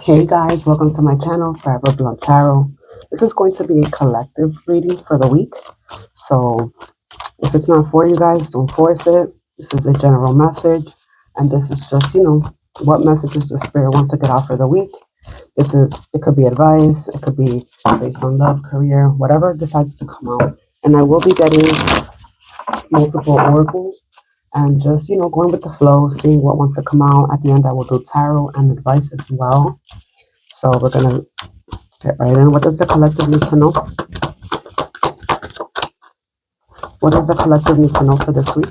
Hey guys, welcome to my channel, Forever Blunt Tarot. This is going to be a collective reading for the week. So if it's not for you guys, don't force it. This is a general message. And this is just, what messages the spirit wants to get out for the week. It could be advice. It could be based on love, career, whatever decides to come out. And I will be getting multiple oracles and just, going with the flow, seeing what wants to come out. At the end, I will do tarot and advice as well. So we're going to get right in. What does the collective need to know? What does the collective need to know for this week?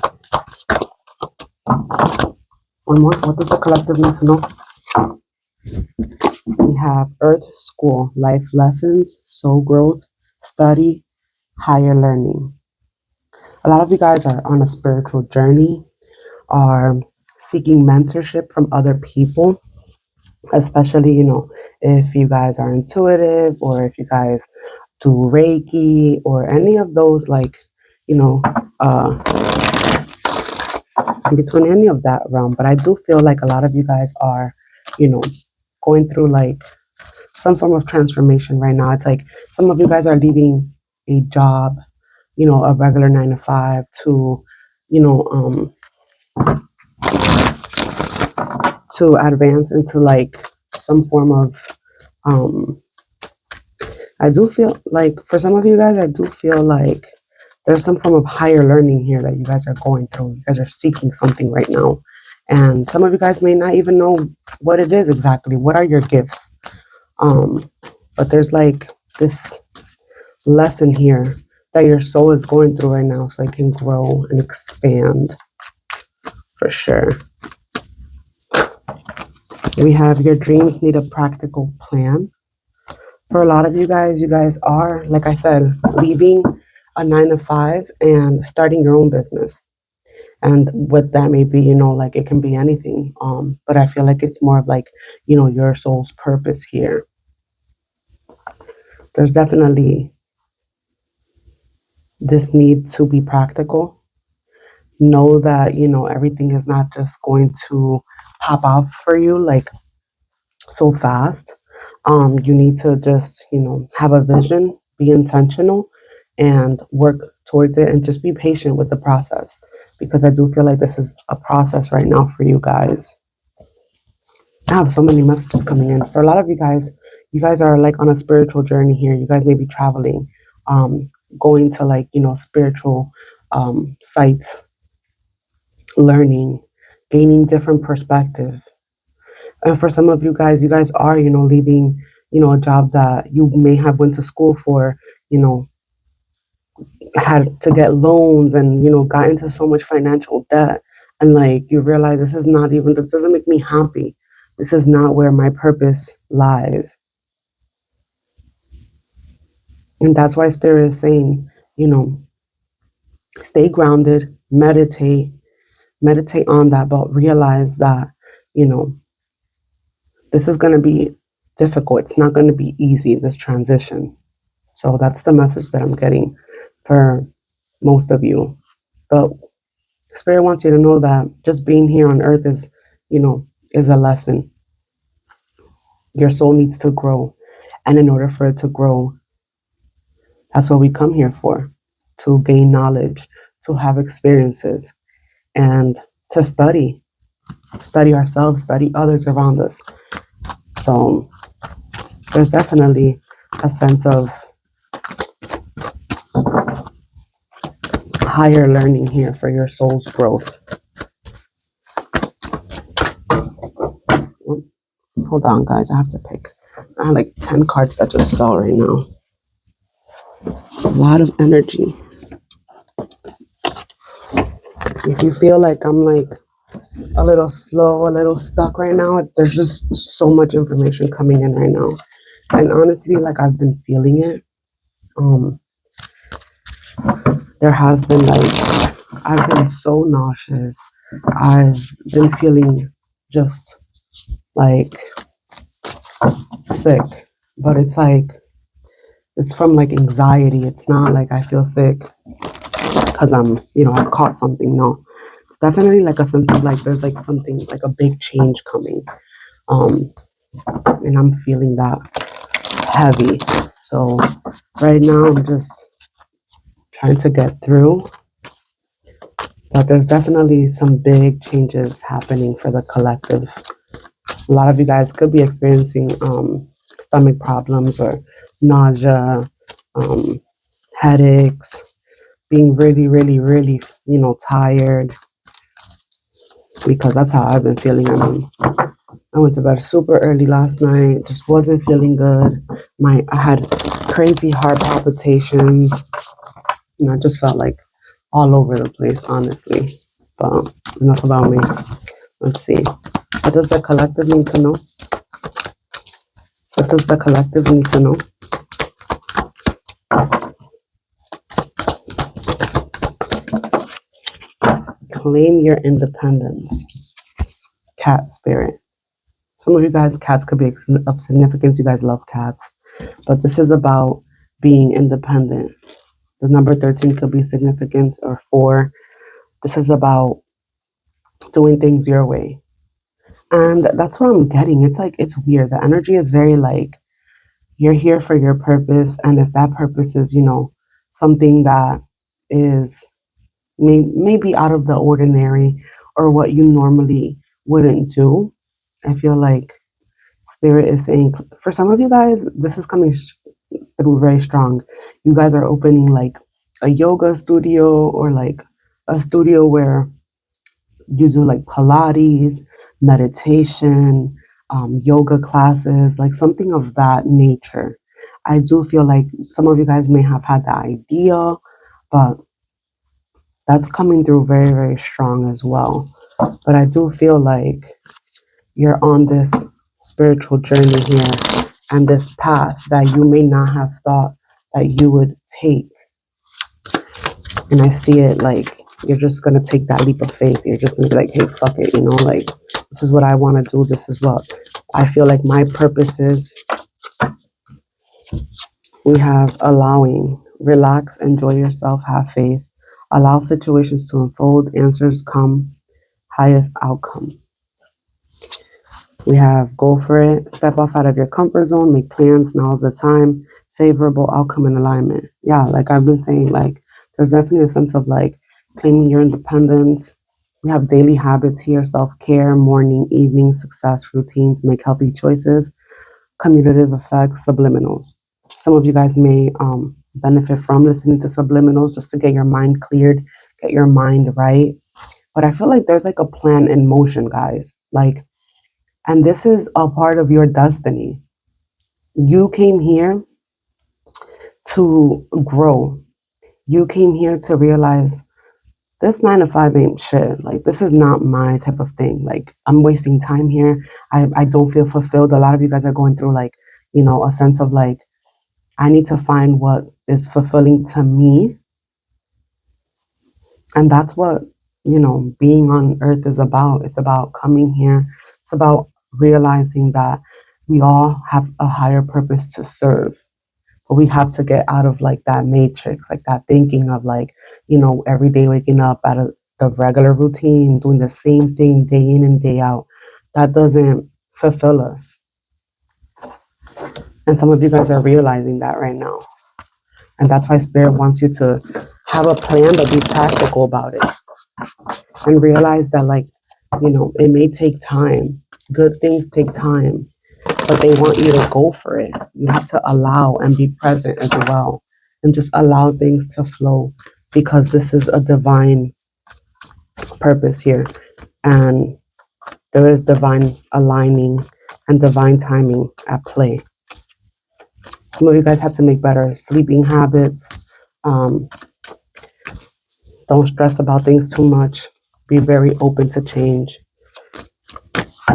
One more. What does the collective need to know? We have Earth School, life lessons, soul growth, study, higher learning. A lot of you guys are on a spiritual journey, are seeking mentorship from other people, especially, if you guys are intuitive or if you guys do Reiki or any of those, like, between any of that realm. But I do feel like a lot of you guys are, going through like some form of transformation right now. It's like some of you guys are leaving a job, a regular 9 to 5 to, to advance into like some form of, I do feel like for some of you guys, I do feel like there's some form of higher learning here that you guys are going through. You guys are seeking something right now. And some of you guys may not even know what it is exactly. What are your gifts? But there's like this lesson here that your soul is going through right now so it can grow and expand for sure. We have your dreams need a practical plan. For a lot of you guys are, like I said, leaving a 9 to 5 and starting your own business. And what that may be, like it can be anything. But I feel like it's more of like, your soul's purpose here. There's definitely this need to be practical. Know that, everything is not just going to pop out for you like so fast. You need to just, have a vision, be intentional, and work towards it, and just be patient with the process, because I do feel like this is a process right now for you guys. I have so many messages coming in. For a lot of you guys are like on a spiritual journey here. You guys may be traveling, going to like, spiritual sites, learning, gaining different perspective. And for some of you guys are, leaving, a job that you may have went to school for, had to get loans and, got into so much financial debt. And like, you realize this doesn't make me happy. This is not where my purpose lies. And that's why Spirit is saying, stay grounded, meditate on that, but realize that, this is going to be difficult. It's not going to be easy, this transition. So that's the message that I'm getting for most of you. But Spirit wants you to know that just being here on earth is a lesson. Your soul needs to grow. And in order for it to grow, that's what we come here for, to gain knowledge, to have experiences, and to study ourselves, study others around us. So there's definitely a sense of higher learning here for your soul's growth. Hold on, guys. I have to pick. I have like 10 cards that just fell right now. A lot of energy. If you feel like I'm like a little slow, a little stuck right now, there's just so much information coming in right now. And honestly, like I've been feeling it. There has been like, I've been so nauseous. I've been feeling just like sick, but it's like, it's from like anxiety. It's not like I feel sick because I'm, I've caught something. No, it's definitely like a sense of like, there's like something like a big change coming. and I'm feeling that heavy. So right now I'm just trying to get through, but there's definitely some big changes happening for the collective. A lot of you guys could be experiencing stomach problems or nausea, um, headaches, being really, really, really, tired, because that's how I've been feeling. I went to bed super early last night, just wasn't feeling good. I had crazy heart palpitations, and I just felt like all over the place, honestly. But enough about me. Let's see. What does the collective need to know? What does the collective need to know? Claim your independence. Cat spirit. Some of you guys, cats could be of significance. You guys love cats. But this is about being independent. The number 13 could be significant, or 4. This is about doing things your way. And that's what I'm getting. It's like, it's weird. The energy is very like, you're here for your purpose. And if that purpose is, something that is maybe out of the ordinary, or what you normally wouldn't do, I feel like Spirit is saying, for some of you guys, this is coming through very strong. You guys are opening like a yoga studio, or like a studio where you do like Pilates, meditation, yoga classes, like something of that nature. I do feel like some of you guys may have had the idea, but that's coming through very, very strong as well. But I do feel like you're on this spiritual journey here, and this path that you may not have thought that you would take. And I see it like you're just gonna take that leap of faith. You're just gonna be like, hey, fuck it, like this is what I want to do. This is what I feel like my purpose is. We have allowing, relax, enjoy yourself, have faith, allow situations to unfold, answers come, highest outcome. We have go for it, step outside of your comfort zone, make plans, now's the time, favorable outcome and alignment. Yeah, like I've been saying, like there's definitely a sense of like claiming your independence. We have daily habits here, self-care, morning, evening, success, routines, make healthy choices, commutative effects, subliminals. Some of you guys may benefit from listening to subliminals just to get your mind cleared, get your mind right. But I feel like there's like a plan in motion, guys. And this is a part of your destiny. You came here to grow. You came here to realize this 9 to 5 ain't shit. Like, this is not my type of thing. Like, I'm wasting time here. I don't feel fulfilled. A lot of you guys are going through like, a sense of like, I need to find what is fulfilling to me. And that's what, being on earth is about. It's about coming here. It's about realizing that we all have a higher purpose to serve. But we have to get out of like that matrix, like that thinking of like, every day waking up at the regular routine, doing the same thing day in and day out. That doesn't fulfill us. And some of you guys are realizing that right now. And that's why Spirit wants you to have a plan, but be practical about it. And realize that, like, it may take time. Good things take time, but they want you to go for it. You have to allow and be present as well, and just allow things to flow, because this is a divine purpose here. And there is divine aligning and divine timing at play. Some of you guys have to make better sleeping habits. Don't stress about things too much. Be very open to change,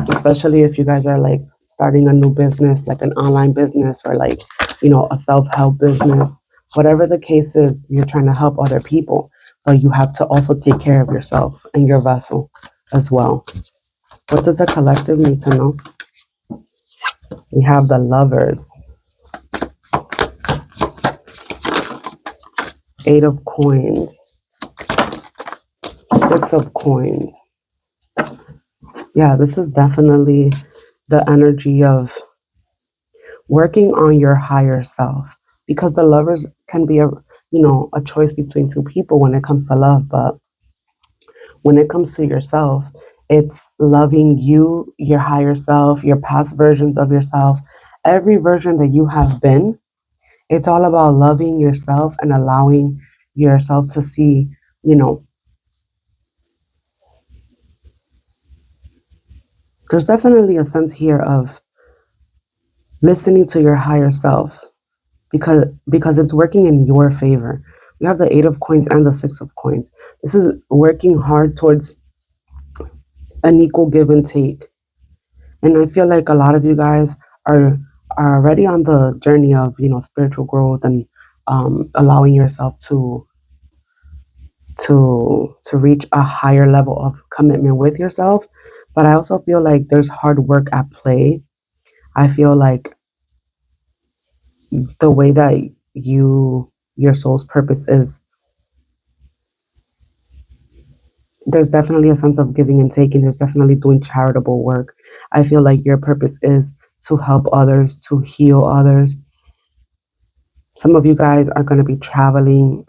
especially if you guys are like starting a new business, like an online business, or like, a self-help business. Whatever the case is, you're trying to help other people, but you have to also take care of yourself and your vessel as well. What does the collective need to know? We have the Lovers. 8 of Coins. 6 of Coins. Yeah, this is definitely the energy of working on your higher self, because the lovers can be a choice between two people when it comes to love, but when it comes to yourself, it's loving you, your higher self, your past versions of yourself, every version that you have been. It's all about loving yourself and allowing yourself to see, you know, there's definitely a sense here of listening to your higher self, because it's working in your favor. We have the 8 of coins and the 6 of coins. This is working hard towards an equal give and take. And I feel like a lot of you guys are are already on the journey of, spiritual growth and allowing yourself to reach a higher level of commitment with yourself. But I also feel like there's hard work at play. I feel like the way that your soul's purpose is, there's definitely a sense of giving and taking. There's definitely doing charitable work. I feel like your purpose is to help others, to heal others. Some of you guys are going to be traveling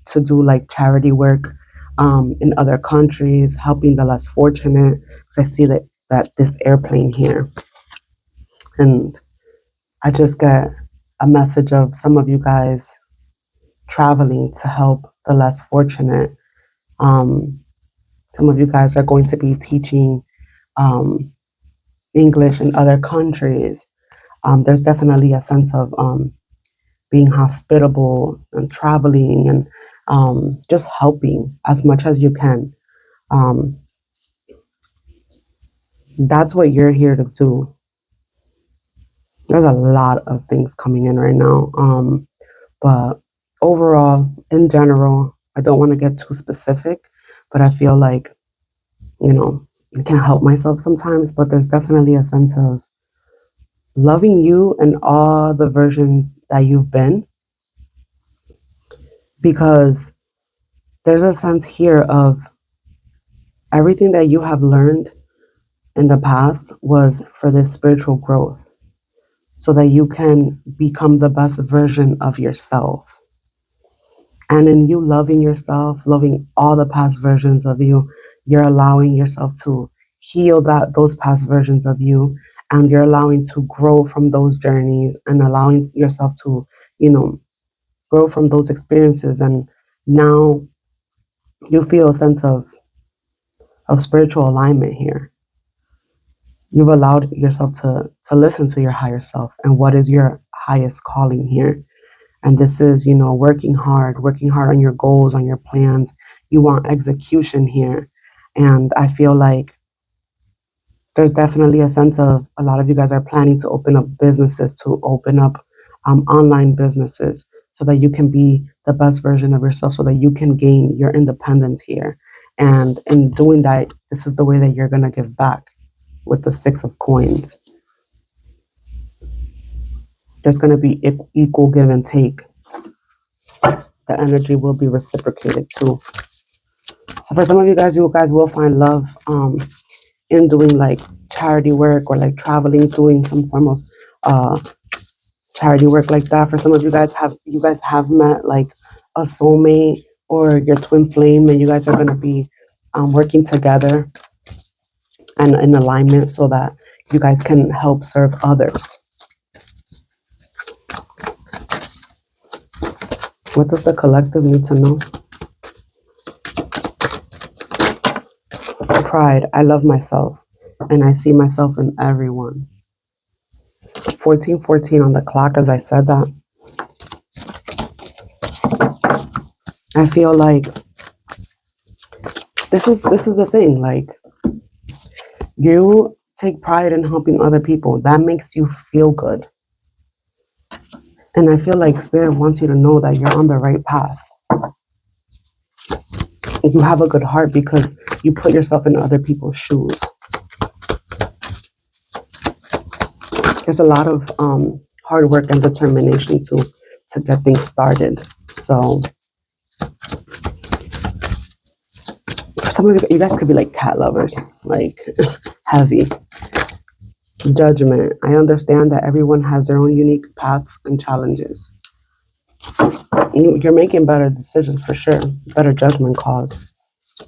to do like charity work in other countries, helping the less fortunate. Because I see that this airplane here, and I just get a message of some of you guys traveling to help the less fortunate. Um, some of you guys are going to be teaching um, English in other countries. There's definitely a sense of being hospitable and traveling and just helping as much as you can. Um, that's what you're here to do. There's a lot of things coming in right now. But overall, in general, I don't want to get too specific, but I feel like, I can't help myself sometimes, but there's definitely a sense of loving you and all the versions that you've been, because there's a sense here of everything that you have learned in the past was for this spiritual growth, so that you can become the best version of yourself. And in you loving yourself, loving all the past versions of you, you're allowing yourself to heal those past versions of you, and you're allowing to grow from those journeys and allowing yourself to, grow from those experiences. And now you feel a sense of spiritual alignment here. You've allowed yourself to listen to your higher self and what is your highest calling here. And this is, working hard on your goals, on your plans. You want execution here. And I feel like there's definitely a sense of a lot of you guys are planning to open up businesses, to open up online businesses, so that you can be the best version of yourself, so that you can gain your independence here. And in doing that, this is the way that you're going to give back with the 6 of coins. There's going to be equal give and take. The energy will be reciprocated too. So for some of you guys will find love in doing like charity work, or like traveling, doing some form of charity work like that. For some of you guys have met like a soulmate or your twin flame, and you guys are going to be working together and in alignment, so that you guys can help serve others. What does the collective need to know? Pride. I love myself and I see myself in everyone. 1414 on the clock. As I said that, I feel like this is the thing. Like, you take pride in helping other people. That makes you feel good. And I feel like Spirit wants you to know that you're on the right path. You have a good heart because you put yourself in other people's shoes. There's a lot of hard work and determination to get things started. So for some of you guys could be like cat lovers, like heavy. Judgment. I understand that everyone has their own unique paths and challenges. You're making better decisions for sure, better judgment calls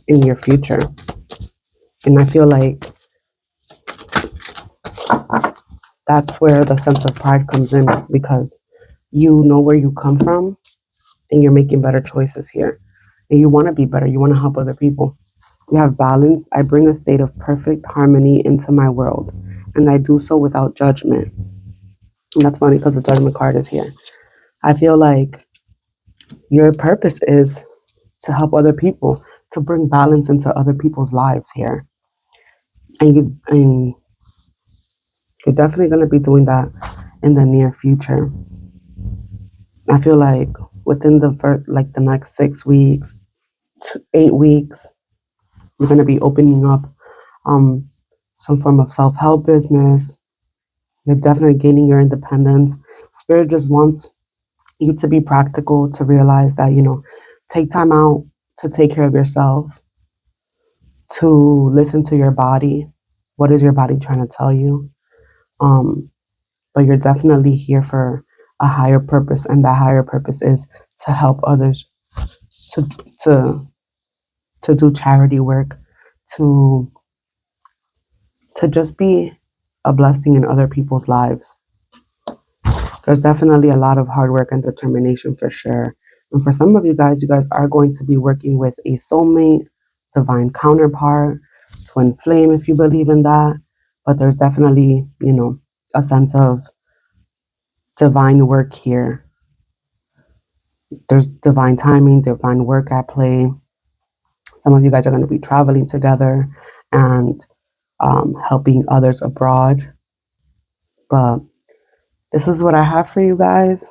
in your future. And I feel like that's where the sense of pride comes in, because you know where you come from and you're making better choices here. And you want to be better, you want to help other people. You have balance. I bring a state of perfect harmony into my world, and I do so without judgment. And that's funny because the judgment card is here. I feel like your purpose is to help other people, to bring balance into other people's lives here. And you're definitely going to be doing that in the near future. I feel like within the like the next 6 weeks to 8 weeks, you're going to be opening up um, some form of self-help business. You're definitely gaining your independence. Spirit just wants you to be practical, to realize that, take time out to take care of yourself, to listen to your body. What is your body trying to tell you? But you're definitely here for a higher purpose, and that higher purpose is to help others, to to to do charity work, to just be a blessing in other people's lives. There's definitely a lot of hard work and determination for sure. And for some of you guys are going to be working with a soulmate, divine counterpart, twin flame, if you believe in that. But there's definitely, a sense of divine work here. There's divine timing, divine work at play. Some of you guys are going to be traveling together and helping others abroad. But this is what I have for you guys.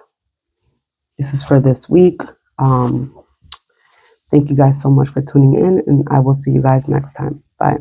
This is for this week. Thank you guys so much for tuning in, and I will see you guys next time. Bye.